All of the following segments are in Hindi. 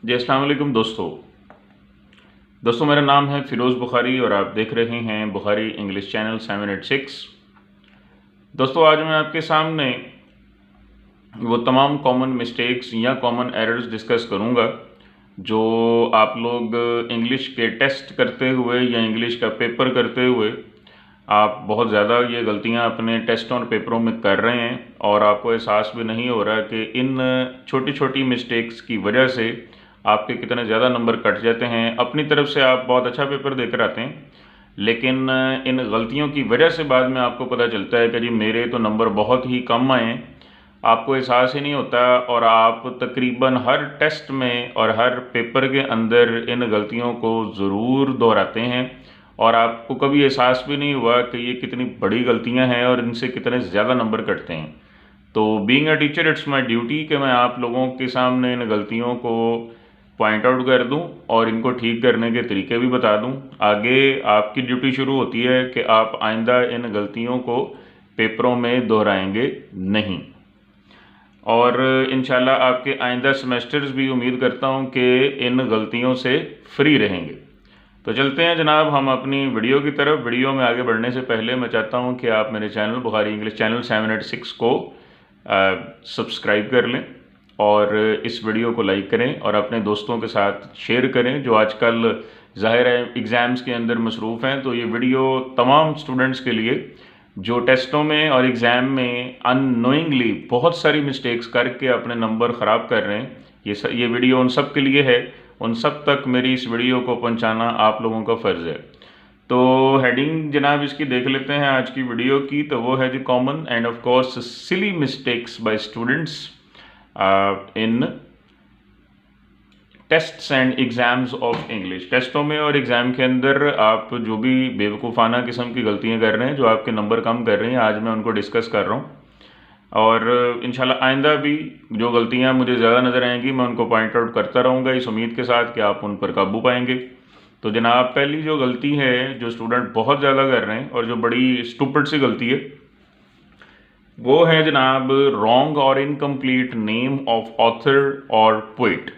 जी अस्सलाम वालेकुम दोस्तों मेरा नाम है फ़िरोज़ बुखारी और आप देख रहे हैं बुखारी इंग्लिश चैनल 786। दोस्तों आज मैं आपके सामने वो तमाम कॉमन मिस्टेक्स या कॉमन एरर्स डिस्कस करूँगा जो आप लोग इंग्लिश के टेस्ट करते हुए या इंग्लिश का पेपर करते हुए आप बहुत ज़्यादा ये गलतियाँ अपने टेस्टों और पेपरों में कर रहे हैं और आपको एहसास भी नहीं हो रहा कि इन छोटी छोटी मिस्टेक्स की वजह से आपके कितने ज़्यादा नंबर कट जाते हैं। अपनी तरफ से आप बहुत अच्छा पेपर देकर आते हैं, लेकिन इन गलतियों की वजह से बाद में आपको पता चलता है कि जी मेरे तो नंबर बहुत ही कम आए हैं। आपको एहसास ही नहीं होता और आप तकरीबन हर टेस्ट में और हर पेपर के अंदर इन गलतियों को ज़रूर दोहराते हैं और आपको कभी एहसास भी नहीं हुआ कि ये कितनी बड़ी गलतियां हैं और इनसे कितने ज़्यादा नंबर कटते हैं। तो being a teacher it's my duty कि मैं आप लोगों के सामने इन गलतियों को पॉइंट आउट कर दूं और इनको ठीक करने के तरीके भी बता दूं। आगे आपकी ड्यूटी शुरू होती है कि आप आइंदा इन गलतियों को पेपरों में दोहराएंगे नहीं और इंशाल्लाह आपके आइंदा सेमेस्टर्स भी उम्मीद करता हूं कि इन गलतियों से फ्री रहेंगे। तो चलते हैं जनाब हम अपनी वीडियो की तरफ। वीडियो में आगे बढ़ने से पहले मैं चाहता हूं कि आप मेरे चैनल बुखारी इंग्लिश चैनल 786 को सब्सक्राइब कर लें और इस वीडियो को लाइक करें और अपने दोस्तों के साथ शेयर करें जो आजकल ज़ाहिर है एग्ज़ाम्स के अंदर मसरूफ़ हैं। तो ये वीडियो तमाम स्टूडेंट्स के लिए जो टेस्टों में और एग्ज़ाम में अननोइंगली बहुत सारी मिस्टेक्स करके अपने नंबर ख़राब कर रहे हैं, ये वीडियो उन सब के लिए है। उन सब तक मेरी इस वीडियो को पहुंचाना आप लोगों का फ़र्ज़ है। तो हेडिंग जनाब इसकी देख लेते हैं आज की वीडियो की। तो वो है the common and of course silly mistakes by students in tests and exams of English. टेस्टों में और एग्ज़ाम के अंदर आप जो भी बेवकूफ़ाना किस्म की गलतियां कर रहे हैं जो आपके नंबर कम कर रही हैं, आज मैं उनको डिस्कस कर रहा हूँ और इंशाल्लाह आइंदा भी जो गलतियां मुझे ज़्यादा नज़र आएंगी मैं उनको पॉइंट आउट करता रहूँगा इस उम्मीद के साथ कि आप उन पर काबू पाएंगे। तो जनाब पहली जो गलती है जो स्टूडेंट बहुत ज़्यादा कर रहे हैं और जो बड़ी स्टूपिड सी गलती है वो है जनाब रॉन्ग और इनकम्प्लीट नेम ऑफ ऑथर और पोइट।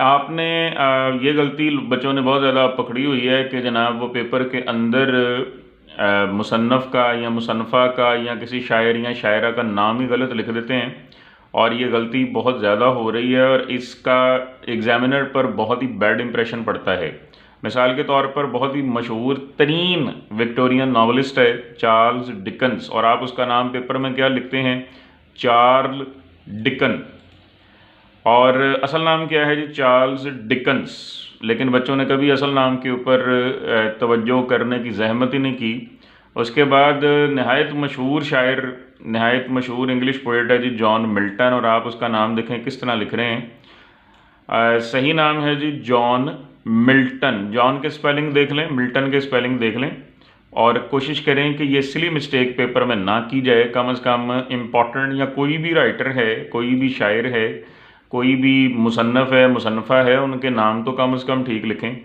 आपने ये गलती बच्चों ने बहुत ज़्यादा पकड़ी हुई है कि जनाब वो पेपर के अंदर मुसन्नफ़ का या मुसन्नफ़ा का या किसी शायर या शायरा का नाम ही गलत लिख देते हैं और ये गलती बहुत ज़्यादा हो रही है और इसका एग्ज़ामिनर पर बहुत ही बैड इंप्रेशन पड़ता है। मिसाल के तौर पर बहुत ही मशहूर तरीन विक्टोरियन नावलिस्ट है चार्ल्स डिकन्स और आप उसका नाम पेपर में क्या लिखते हैं, चार्ल्स डिकन, और असल नाम क्या है जी, चार्ल्स डिकन्स। लेकिन बच्चों ने कभी असल नाम के ऊपर तवज्जो करने की जहमत ही नहीं की। उसके बाद नहायत मशहूर शायर, नहायत मशहूर इंग्लिश पोएट है जी जॉन मिल्टन और आप उसका नाम देखें किस तरह लिख रहे हैं। सही नाम है जी जॉन मिल्टन। जॉन के स्पेलिंग देख लें, मिल्टन के स्पेलिंग देख लें और कोशिश करें कि ये सिली मिस्टेक पेपर में ना की जाए। कम से कम इम्पॉर्टेंट या कोई भी राइटर है, कोई भी शायर है, कोई भी मुसन्नफ़ है, मुसन्नफ़ा है, उनके नाम तो कम से कम ठीक लिखें।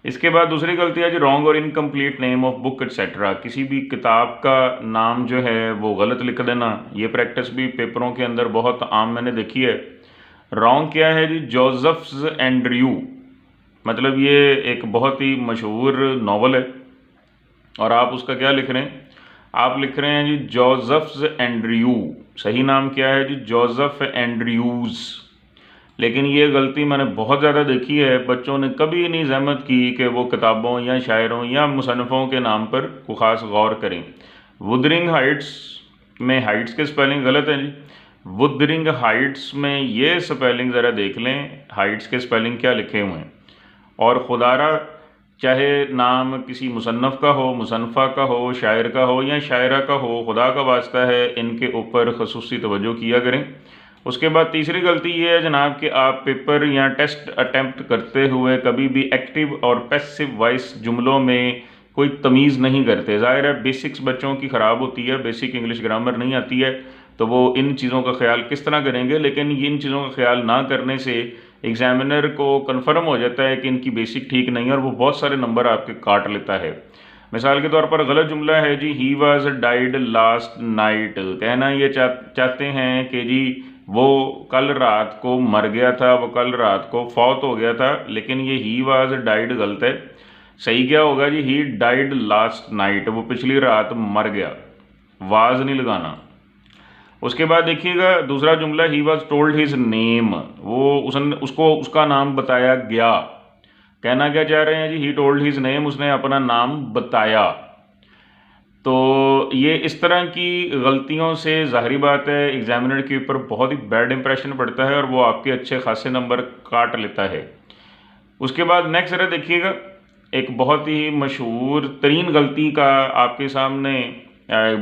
इसके बाद दूसरी गलती है जी रॉन्ग और incomplete name of book etcetera. किसी भी किताब का नाम जो है वो गलत लिख देना, ये प्रैक्टिस भी पेपरों के अंदर बहुत आम मैंने देखी है। रॉन्ग क्या है जी, जोसेफ्स एंड्रयू, मतलब ये एक बहुत ही मशहूर नावल है और आप उसका क्या लिख रहे हैं, आप लिख रहे हैं जी जोसेफ्स एंड्रयू। सही नाम क्या है जी, जोसेफ एंड्रयूज़। लेकिन ये गलती मैंने बहुत ज़्यादा देखी है, बच्चों ने कभी नहीं जहमत की कि वो किताबों या शायरों या मुसन्नफ़ों के नाम पर को ख़ास गौर करें। वुदरिंग हाइट्स में हाइट्स के स्पेलिंग गलत है जी, वुदरिंग हाइट्स में ये स्पेलिंग ज़रा देख लें, हाइट्स के स्पेलिंग क्या लिखे हुए हैं। और खुदारा चाहे नाम किसी मुसन्नफ़ का हो, मुसन्नफ़ा का हो, शायर का हो या शायरा का हो, खुदा का वास्ता है इनके ऊपर खसूसी तवज्जो किया करें। उसके बाद तीसरी गलती ये है जनाब कि आप पेपर या टेस्ट अटैम्प्ट करते हुए कभी भी एक्टिव और पैसिव वॉइस जुमलों में कोई तमीज़ नहीं करते। ज़ाहिर है बेसिक्स बच्चों की ख़राब होती है, बेसिक इंग्लिश ग्रामर नहीं आती है, तो वो इन चीज़ों का ख्याल किस तरह करेंगे। लेकिन इन चीज़ों का ख्याल ना करने से एग्ज़ामिनर को कन्फर्म हो जाता है कि इनकी बेसिक ठीक नहीं है और वो बहुत सारे नंबर आपके काट लेता है। मिसाल के तौर पर गलत जुमला है जी he was died last night. कहना ये चाहते हैं कि जी वो कल रात को मर गया था, वो कल रात को फौत हो गया था, लेकिन ये ही वाज डाइड गलत है। सही क्या होगा जी, ही डाइड लास्ट नाइट, वो पिछली रात मर गया, वाज नहीं लगाना। उसके बाद देखिएगा दूसरा जुमला, he was told his name, वो उसको उसका नाम बताया गया। कहना क्या चाह रहे हैं जी, ही टोल्ड हिज नेम, उसने अपना नाम बताया। तो ये इस तरह की गलतियों से ज़ाहिरी बात है एग्जामिनर के ऊपर बहुत ही बैड इंप्रेशन पड़ता है और वो आपके अच्छे खासे नंबर काट लेता है। उसके बाद नेक्स्ट ज़रा देखिएगा, एक बहुत ही मशहूर तरीन गलती का आपके सामने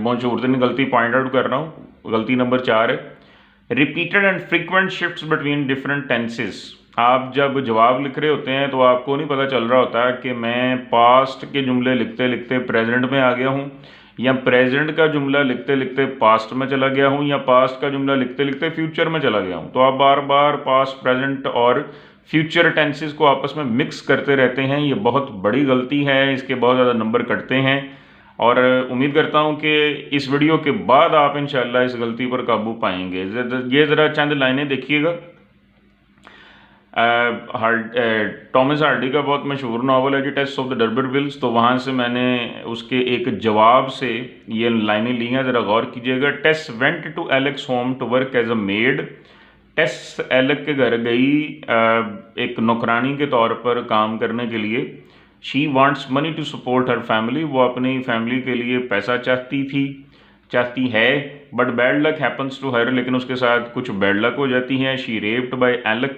मशहूर तरीन गलती पॉइंट आउट कर रहा हूँ। गलती नंबर 4 है, repeated and frequent shifts between different tenses. आप जब जवाब लिख रहे होते हैं तो आपको नहीं पता चल रहा होता कि मैं पास्ट के जुमले लिखते लिखते प्रेजेंट में आ गया हूँ, या प्रेजेंट का जुमला लिखते लिखते पास्ट में चला गया हूँ, या पास्ट का जुमला लिखते लिखते फ्यूचर में चला गया हूँ। तो आप बार बार पास्ट, प्रेजेंट और फ्यूचर टेंसेस को आपस में मिक्स करते रहते हैं। ये बहुत बड़ी गलती है, इसके बहुत ज़्यादा नंबर कटते हैं और उम्मीद करता हूँ कि इस वीडियो के बाद आप इंशाल्लाह इस गलती पर काबू पाएंगे। ये ज़रा चंद लाइनें देखिएगा। टॉमस हार्डी का बहुत मशहूर नावल है जी टेस्ट ऑफ द डर्बरविल्स, तो वहाँ से मैंने उसके एक जवाब से ये लाइनें ली हैं, ज़रा गौर कीजिएगा। Tess went to Alex home to work as a maid. Tess Alec के घर गई एक नौकरानी के तौर पर काम करने के लिए। She wants money to support her family, वो अपनी फैमिली के लिए पैसा चाहती है। But bad luck happens to her, लेकिन उसके साथ कुछ बैड लक हो जाती है। She raped by Alec,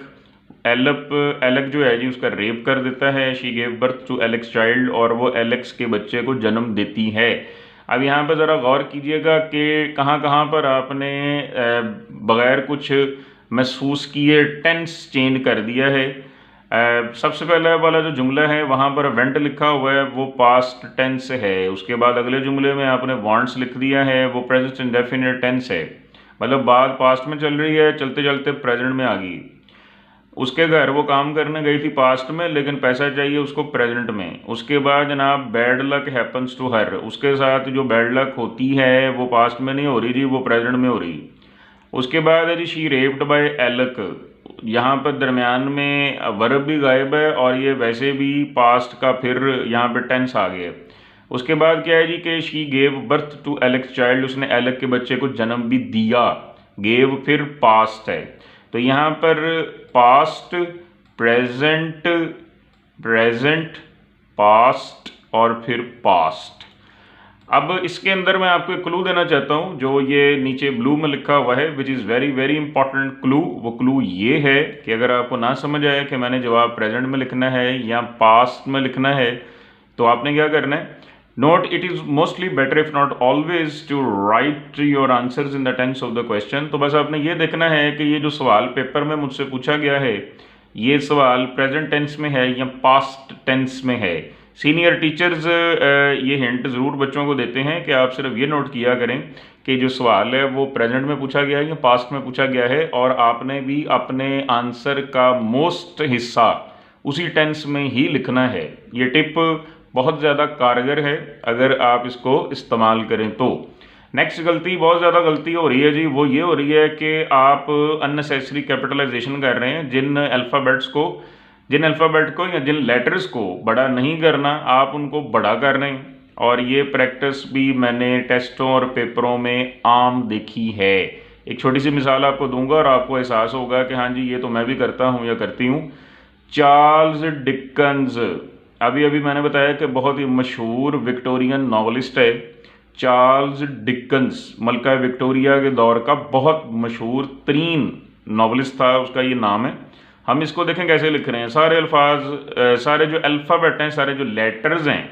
Alec जो है जी उसका रेप कर देता है। She gave birth to Alex child, और वो एलेक्स के बच्चे को जन्म देती है। अब यहाँ पर ज़रा गौर कीजिएगा कि कहाँ कहाँ पर आपने बग़ैर कुछ महसूस किए टेंस चेंज कर दिया है। सबसे पहले वाला जो जुमला है वहाँ पर वेंट लिखा हुआ है, वो पास्ट टेंस है। उसके बाद अगले जुमले में आपने वांट्स लिख दिया है, वो प्रेजेंट इंडेफिनिट टेंस है, मतलब बात पास्ट में चल रही है, चलते चलते प्रेजेंट में आ गई। उसके घर वो काम करने गई थी पास्ट में, लेकिन पैसा चाहिए उसको प्रेजेंट में। उसके बाद जनाब bad luck happens to her, उसके साथ जो बैड लक होती है वो पास्ट में नहीं हो रही जी, वो प्रेजेंट में हो रही। उसके बाद है जी शी रेप्ड बाय एलक, यहाँ पर दरमियान में वर्ब भी गायब है और ये वैसे भी पास्ट का फिर यहाँ पे टेंस आ गया। उसके बाद क्या है जी कि she gave birth to Alex child, उसने एलेक के बच्चे को जन्म भी दिया। गेव फिर पास्ट है, तो यहाँ पर पास्ट, प्रेजेंट, पास्ट और फिर पास्ट। अब इसके अंदर मैं आपको एक क्लू देना चाहता हूँ, जो ये नीचे ब्लू में लिखा हुआ है, which is very very important clue. वो क्लू ये है कि अगर आपको ना समझ आए कि मैंने जवाब प्रेजेंट में लिखना है या पास्ट में लिखना है, तो आपने क्या करना है, note it is mostly better if not always to write your answers in the tense of the question. तो बस आपने ये देखना है कि ये जो सवाल पेपर में मुझसे पूछा गया है, ये सवाल प्रेजेंट टेंस में है या पास्ट टेंस में है। सीनियर टीचर्स ये हिंट ज़रूर बच्चों को देते हैं कि आप सिर्फ ये नोट किया करें कि जो सवाल है वो प्रेजेंट में पूछा गया है या पास्ट में पूछा गया है, और आपने भी अपने आंसर का मोस्ट हिस्सा उसी टेंस में ही लिखना है। ये टिप बहुत ज़्यादा कारगर है अगर आप इसको इस्तेमाल करें तो। नेक्स्ट गलती, बहुत ज़्यादा गलती हो रही है जी, वो ये हो रही है कि आप अननेसेसरी कैपिटलाइजेशन कर रहे हैं। जिन अल्फ़ाबेट को या जिन लेटर्स को बड़ा नहीं करना, आप उनको बड़ा कर रहे हैं, और ये प्रैक्टिस भी मैंने टेस्टों और पेपरों में आम देखी है। एक छोटी सी मिसाल आपको दूंगा और आपको एहसास होगा कि हाँ जी ये तो मैं भी करता हूँ या करती हूँ। चार्ल्स डिकन्स, अभी मैंने बताया कि बहुत ही मशहूर विक्टोरियन नॉवलिस्ट है चार्ल्स डिकन्स। मलका विक्टोरिया के दौर का बहुत मशहूर तरीन नॉवलिस्ट था, उसका ये नाम है। हम इसको देखें कैसे लिख रहे हैं, सारे अल्फाज, सारे जो अल्फ़ाबेट हैं, सारे जो लेटर्स हैं,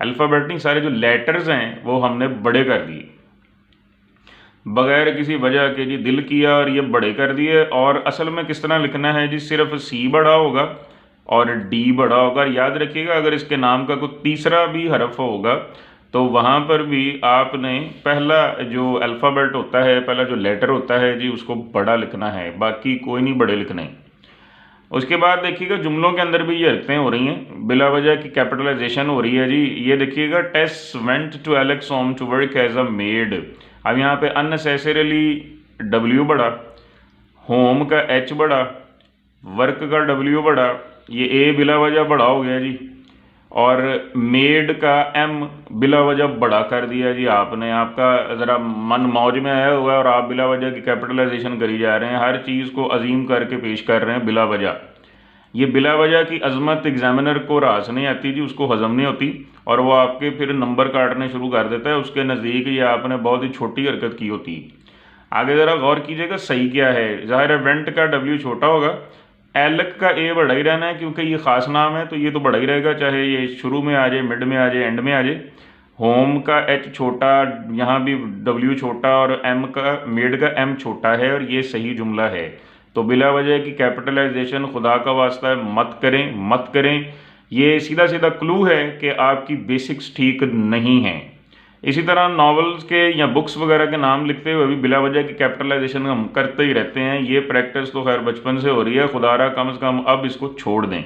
अल्फ़ाबेट नहीं, सारे जो लेटर्स हैं वो हमने बड़े कर दिए बगैर किसी वजह के जी, दिल किया और ये बड़े कर दिए। और असल में किस तरह लिखना है जी, सिर्फ सी बड़ा होगा और डी बड़ा होगा। याद रखिएगा अगर इसके नाम का कोई तीसरा भी हरफ होगा तो वहाँ पर भी आपने पहला जो अल्फ़ाबेट होता है, पहला जो लेटर होता है जी, उसको बड़ा लिखना है, बाकी कोई नहीं बड़े लिखने। उसके बाद देखिएगा जुमलों के अंदर भी ये हरकतें हो रही हैं, बिला वजह की कैपिटलाइजेशन हो रही है जी। ये देखिएगा, Tess went to Alex home to work as a maid. अब यहाँ पे अननेसेसरीली डब्ल्यू बड़ा, होम का एच बढ़ा, वर्क का डब्ल्यू बढ़ा, ये ए बिला वजह बड़ा हो गया जी, और मेड का एम बिला वजह बड़ा कर दिया जी आपने। आपका ज़रा मन मौज में आया हुआ है और आप बिला वजह की कैपिटलाइजेशन करी जा रहे हैं, हर चीज़ को अजीम करके पेश कर रहे हैं बिला वजह। ये बिला वजह की अजमत एग्जामिनर को रास नहीं आती जी, उसको हजम नहीं होती, और वो आपके फिर नंबर काटने शुरू कर देता है। उसके नज़दीक ये आपने बहुत ही छोटी हरकत की होती है। आगे ज़रा गौर कीजिएगा सही क्या है। ज़ाहिर है वेंट का डब्ल्यू छोटा होगा, एलक का ए बड़ा ही रहना है क्योंकि ये ख़ास नाम है, तो ये तो बड़ा ही रहेगा, चाहे ये शुरू में आ जाए, मिड में आ जाए, एंड में आ जाए। होम का एच छोटा, यहाँ भी डब्ल्यू छोटा, और एम का मेड का एम छोटा है, और ये सही जुमला है। तो बिला वजह की कैपिटलाइजेशन खुदा का वास्ता है मत करें, मत करें। ये सीधा सीधा क्लू है कि आपकी बेसिक्स ठीक नहीं हैं। इसी तरह नावल्स के या बुक्स वगैरह के नाम लिखते हुए भी बिला वजह की कैपिटलाइजेशन हम करते ही रहते हैं। ये प्रैक्टिस तो खैर बचपन से हो रही है, खुदारा कम से कम अब इसको छोड़ दें।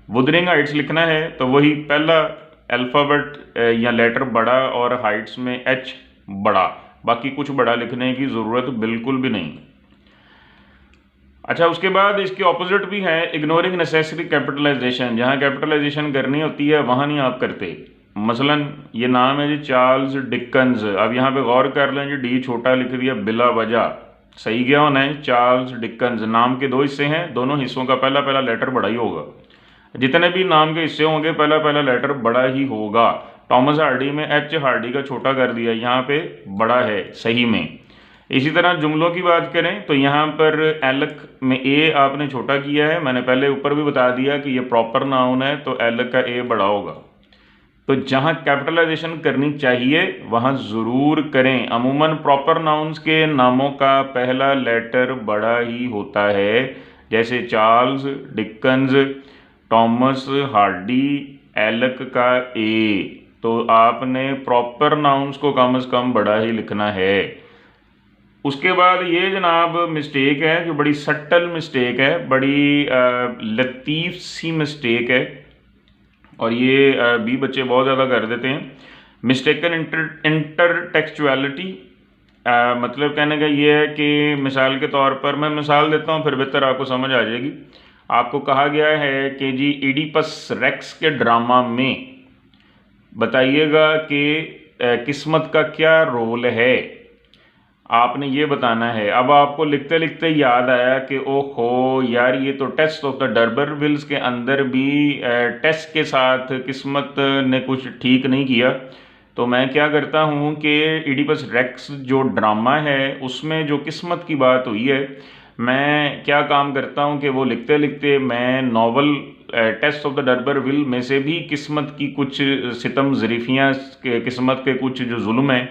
वुदरिंग हाइट्स लिखना है तो वही पहला अल्फ़ाबेट या लेटर बड़ा और हाइट्स में एच बड़ा, बाकी कुछ बड़ा लिखने की ज़रूरत बिल्कुल भी नहीं। अच्छा, उसके बाद इसके ऑपोजिट भी है, इग्नोरिंग नेसेसरी कैपिटलाइजेशन। जहाँ कैपिटलाइजेशन करनी होती है वहाँ नहीं आप करते। मसलन ये नाम है जी चार्ल्स डिकन्स, अब यहाँ पे गौर कर लें जी, डी छोटा लिख दिया बिला वजह, सही क्या होना है चार्ल्स डिकन्स। नाम के दो हिस्से हैं, दोनों हिस्सों का पहला पहला लेटर बड़ा ही होगा। जितने भी नाम के हिस्से होंगे पहला पहला लेटर बड़ा ही होगा। टॉमस हार्डी में एच हार्डी का छोटा कर दिया, यहाँ पे बड़ा है सही में। इसी तरह जुमलों की बात करें तो यहाँ पर एलक में ए आपने छोटा किया है, मैंने पहले ऊपर भी बता दिया कि ये प्रॉपर नाउन है तो एलक का ए बड़ा होगा। तो जहाँ कैपिटलाइजेशन करनी चाहिए वहाँ ज़रूर करें। अमूमन प्रॉपर नाउन्स के नामों का पहला लेटर बड़ा ही होता है, जैसे चार्ल्स डिकन्स, टॉमस हार्डी, एलक का ए। तो आपने प्रॉपर नाउन्स को कम से कम बड़ा ही लिखना है। उसके बाद ये जनाब मिस्टेक है जो बड़ी सटल मिस्टेक है, बड़ी लतीफ़ सी मिस्टेक है, और ये भी बच्चे बहुत ज़्यादा कर देते हैं। मिस्टेकन इंटरटेक्चुअलिटी, मतलब कहने का ये है कि मिसाल के तौर पर मैं मिसाल देता हूँ फिर बेहतर आपको समझ आ जाएगी। आपको कहा गया है कि जी इडिपस रेक्स के ड्रामा में बताइएगा कि किस्मत का क्या रोल है, आपने ये बताना है। अब आपको लिखते लिखते याद आया कि ओहो यार, ये तो टेस्ट ऑफ द डर्बरविल्स के अंदर भी टेस्ट के साथ किस्मत ने कुछ ठीक नहीं किया। तो मैं क्या करता हूँ कि इडिपस रेक्स जो ड्रामा है उसमें जो किस्मत की बात हुई है, मैं क्या काम करता हूँ कि वो लिखते लिखते मैं नावल टेस्ट ऑफ द डर्बरविल में से भी किस्मत की कुछ सितम ज़रीफ़ियाँ, किस्मत के कुछ जो जुल्म हैं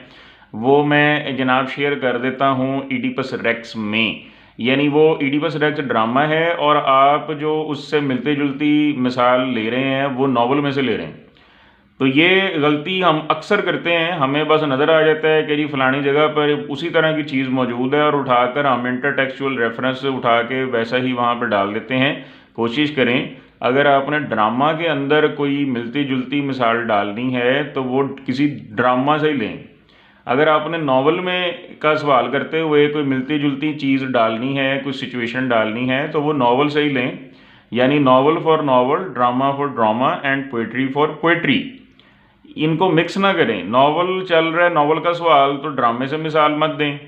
वो मैं जनाब शेयर कर देता हूँ इडिपस रेक्स में। यानी वो इडिपस रेक्स ड्रामा है और आप जो उससे मिलती जुलती मिसाल ले रहे हैं वो नावल में से ले रहे हैं। तो ये गलती हम अक्सर करते हैं, हमें बस नज़र आ जाता है कि जी फलानी जगह पर उसी तरह की चीज़ मौजूद है और उठाकर हम इंटरटेक्चुअल रेफरेंस उठा के वैसा ही वहाँ पर डाल देते हैं। कोशिश करें अगर आपने ड्रामा के अंदर कोई मिलती जुलती मिसाल डालनी है तो वो किसी ड्रामा से ही लें। अगर आपने नावल में का सवाल करते हुए कोई मिलती जुलती चीज़ डालनी है, कोई सिचुएशन डालनी है, तो वो नावल से ही लें। यानी novel for novel, drama for drama and poetry for poetry. इनको मिक्स ना करें। नावल चल रहा है, नावल का सवाल, तो ड्रामे से मिसाल मत दें,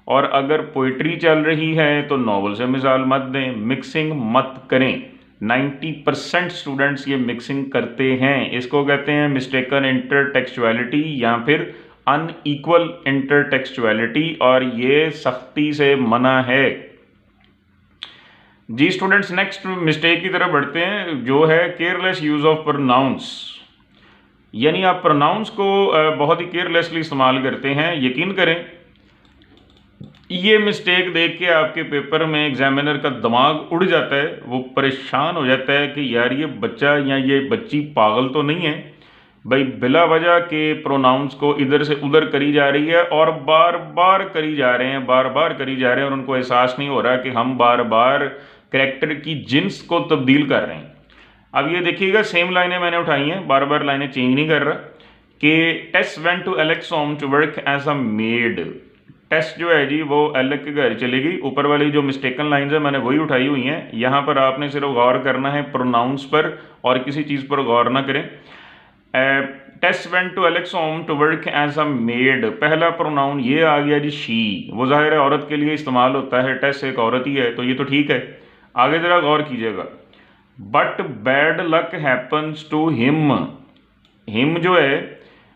और अगर पोइट्री चल रही है तो नावल से मिसाल मत दें। मिक्सिंग मत करें। 90% स्टूडेंट्स ये मिक्सिंग करते हैं। इसको कहते हैं मिस्टेकन इंटरटेक्चुअलिटी या फिर अनइक्वल इंटरटेक्चुअलिटी, और ये सख्ती से मना है जी। स्टूडेंट्स नेक्स्ट मिस्टेक की तरफ बढ़ते हैं जो है केयरलेस यूज़ ऑफ प्रोनाउंस। यानी आप प्रोनाउंस को बहुत ही केयरलेसली इस्तेमाल करते हैं। यकीन करें ये मिस्टेक देख के आपके पेपर में एग्जामिनर का दिमाग उड़ जाता है, वो परेशान हो जाता है कि यार ये बच्चा या ये बच्ची पागल तो नहीं है भाई, बिला वजह के प्रोनाउंस को इधर से उधर करी जा रही है और बार बार करी जा रहे हैं, बार बार करी जा रहे हैं, और उनको एहसास नहीं हो रहा कि हम बार बार करैक्टर की जिन्स को तब्दील कर रहे हैं। अब ये देखिएगा सेम लाइनें मैंने उठाई हैं, बार बार लाइनें चेंज नहीं कर रहा। कि Tess went to Alex home to work as a maid. Test जो है जी वो एलक के घर चलेगी। ऊपर वाली जो मिस्टेकन लाइंस है मैंने वही उठाई हुई हैं। यहाँ पर आपने सिर्फ गौर करना है प्रोनाउंस पर और किसी चीज़ पर गौर ना करें। Tess went to Alex home to work as a maid, पहला प्रोनाउन ये आ गया जी शी, वो जाहिर है औरत के लिए इस्तेमाल होता है, टेस्ट एक औरत ही है तो ये तो ठीक है। आगे ज़रा गौर कीजिएगा, but bad luck happens to him, him जो है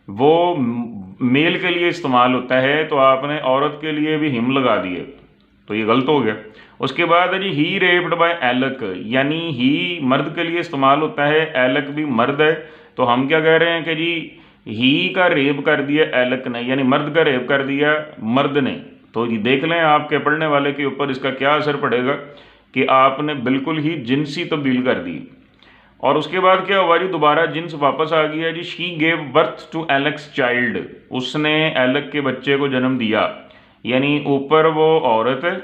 वो मेल के लिए इस्तेमाल होता है तो आपने औरत के लिए भी हिम लगा दिए तो ये गलत हो गया। उसके बाद है जी ही रेप्ड बाय एलक, यानी ही मर्द के लिए इस्तेमाल होता है, एलक भी मर्द है तो हम क्या कह रहे हैं कि जी ही का रेप कर दिया एलक ने, यानी मर्द का रेप कर दिया मर्द ने। तो ये देख लें आपके पढ़ने वाले के ऊपर इसका क्या असर पड़ेगा कि आपने बिल्कुल ही जिनसी तब्दील कर दी। और उसके बाद क्या हुआ जी, दोबारा जिन्स वापस आ गया जी, she gave birth to Alex child, उसने एलक के बच्चे को जन्म दिया, यानी ऊपर वो औरत है,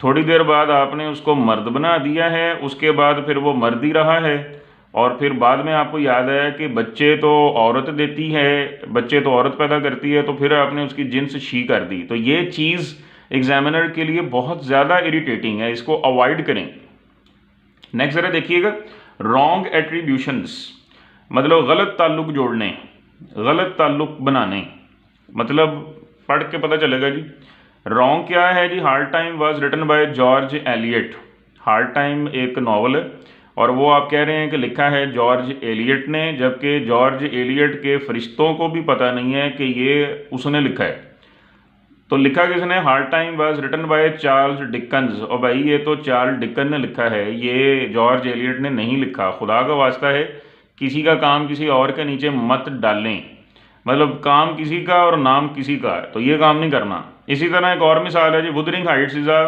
थोड़ी देर बाद आपने उसको मर्द बना दिया है, उसके बाद फिर वो मर्द ही रहा है और फिर बाद में आपको याद आया कि बच्चे तो औरत देती है, बच्चे तो औरत पैदा करती है, तो फिर आपने उसकी जिन्स शी कर दी। तो ये चीज़ एग्जामिनर के लिए बहुत ज़्यादा इरिटेटिंग है, इसको अवॉइड करें। नेक्स्ट ज़रा देखिएगा, रॉन्ग एट्रीब्यूशंस मतलब गलत ताल्लुक जोड़ने, गलत ताल्लुक बनाने, मतलब पढ़ के पता चलेगा जी। रॉन्ग क्या है जी, hard time was written by George Eliot, hard time एक नावल है और वो आप कह रहे हैं कि लिखा है जॉर्ज एलियट ने, जबकि जॉर्ज एलियट के फरिश्तों को भी पता नहीं है कि ये उसने लिखा है। तो लिखा किसने, hard time was written by Charles Dickens, और भाई ये तो चार्ल्स डिकन ने लिखा है, ये जॉर्ज एलियट ने नहीं लिखा। खुदा का वास्ता है किसी का काम किसी और के नीचे मत डालें, मतलब काम किसी का और नाम किसी का, तो ये काम नहीं करना। इसी तरह एक और मिसाल है जी, Wuthering Heights is a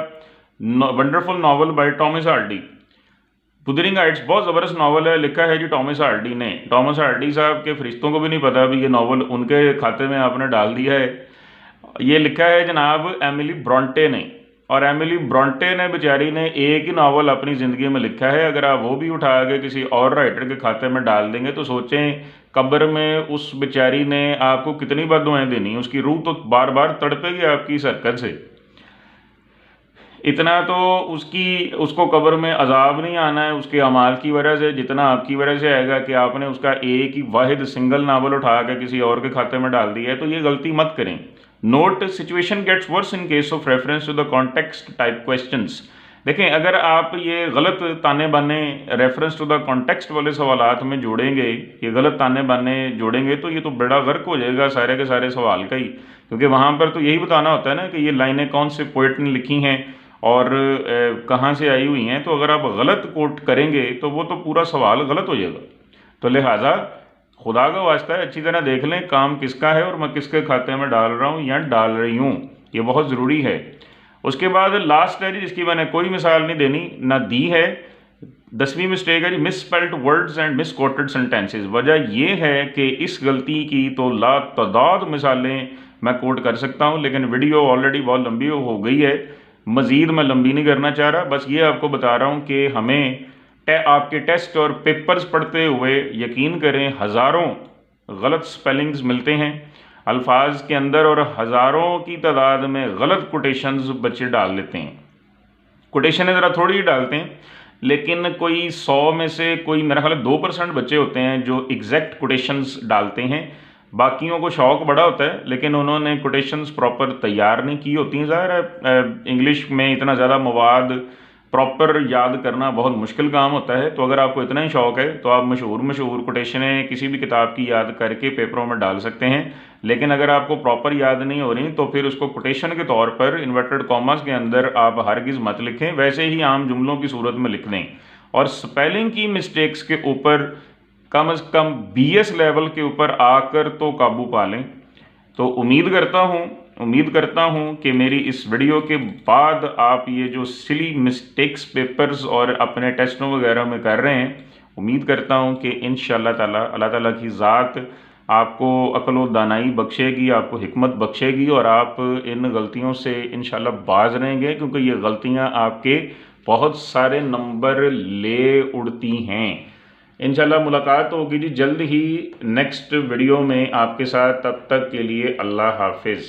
wonderful novel by Thomas Hardy, Wuthering Heights बहुत ज़बरदस्त नावल है, लिखा है जी टॉमस हार्डी ने। टॉमस हार्डी साहब के फरिश्तों को भी नहीं पता भी ये नावल उनके खाते में आपने डाल दिया है। ये लिखा है जनाब एमिली ब्रॉन्टे ने, और एमिली ब्रॉन्टे ने बेचारी ने एक ही नावल अपनी ज़िंदगी में लिखा है, अगर आप वो भी उठा के किसी और राइटर के खाते में डाल देंगे तो सोचें कब्र में उस बेचारी ने आपको कितनी बददुआएं देनी, उसकी रूह तो बार बार तड़पेगी आपकी इस हरकत से। इतना तो उसको कब्र में अजाब नहीं आना है उसके अमाल की वजह से, जितना आपकी वजह से आएगा कि आपने उसका एक ही वाहिद सिंगल नावल उठा के किसी और के खाते में डाल दिया है। तो ये गलती मत करें। Note, situation gets worse in case of reference to the context type questions. देखें अगर आप ये गलत ताने बाने रेफरेंस टू द कॉन्टेक्स्ट वाले सवालात में जोड़ेंगे, ये गलत ताने बाने जोड़ेंगे तो ये तो बड़ा गर्क हो जाएगा सारे के सारे सवाल का ही, क्योंकि वहाँ पर तो यही बताना होता है ना कि ये लाइनें कौन से पोइट ने लिखी हैं और कहाँ से आई हुई हैं। तो अगर आप गलत कोट करेंगे तो वो तो पूरा सवाल गलत हो जाएगा। तो लिहाजा खुदा का वास्ता है अच्छी तरह देख लें काम किसका है और मैं किसके खाते में डाल रहा हूँ या डाल रही हूँ, ये बहुत ज़रूरी है। उसके बाद लास्ट है जी, जिसकी मैंने कोई मिसाल नहीं देनी ना दी है, 10वीं मिस्टेक है जी, misspelled words and misquoted sentences. वजह ये है कि इस गलती की तो लातादाद मिसालें मैं कोट कर सकता हूँ, लेकिन वीडियो ऑलरेडी बहुत लंबी हो गई है, मज़ीद मैं लंबी नहीं करना चाह रहा। बस ये आपको बता रहा हूँ कि हमें आपके टेस्ट और पेपर्स पढ़ते हुए यकीन करें हज़ारों गलत स्पेलिंग्स मिलते हैं अल्फाज के अंदर और हज़ारों की तादाद में गलत कोटेशंस बच्चे डाल लेते हैं। कोटेशन ज़रा थोड़ी ही डालते हैं, लेकिन कोई 100 में से कोई मेरा ख्याल 2% बच्चे होते हैं जो एग्जैक्ट कोटेशंस डालते हैं। बाकियों को शौक़ बड़ा होता है लेकिन उन्होंने कोटेशंस प्रॉपर तैयार नहीं की होती हैं। ज़ाहिर है इंग्लिश में इतना ज़्यादा मवाद प्रॉपर याद करना बहुत मुश्किल काम होता है। तो अगर आपको इतना ही शौक़ है तो आप मशहूर कोटेशनें किसी भी किताब की याद करके पेपरों में डाल सकते हैं, लेकिन अगर आपको प्रॉपर याद नहीं हो रही तो फिर उसको कोटेशन के तौर पर इन्वर्टेड कॉमास के अंदर आप हरगिज़ मत लिखें, वैसे ही आम जुमलों की सूरत में लिख दें। और स्पेलिंग की मिस्टेक्स के ऊपर कम से कम BS लेवल के ऊपर आकर तो काबू पा लें। तो उम्मीद करता हूँ कि मेरी इस वीडियो के बाद आप ये जो सिली मिस्टेक्स पेपर्स और अपने टेस्टों वगैरह में कर रहे हैं, उम्मीद करता हूँ कि इंशाअल्लाह ताला अल्लाह ताला की ज़ात आपको अक्ल व दानाई बख्शेगी, आपको हिकमत बख्शेगी और आप इन गलतियों से इंशाअल्लाह बाज रहेंगे, क्योंकि ये गलतियाँ आपके बहुत सारे नंबर ले उड़ती हैं। इंशाल्लाह मुलाकात होगी जी जल्द ही नेक्स्ट वीडियो में आपके साथ, तब तक के लिए अल्लाह हाफिज़।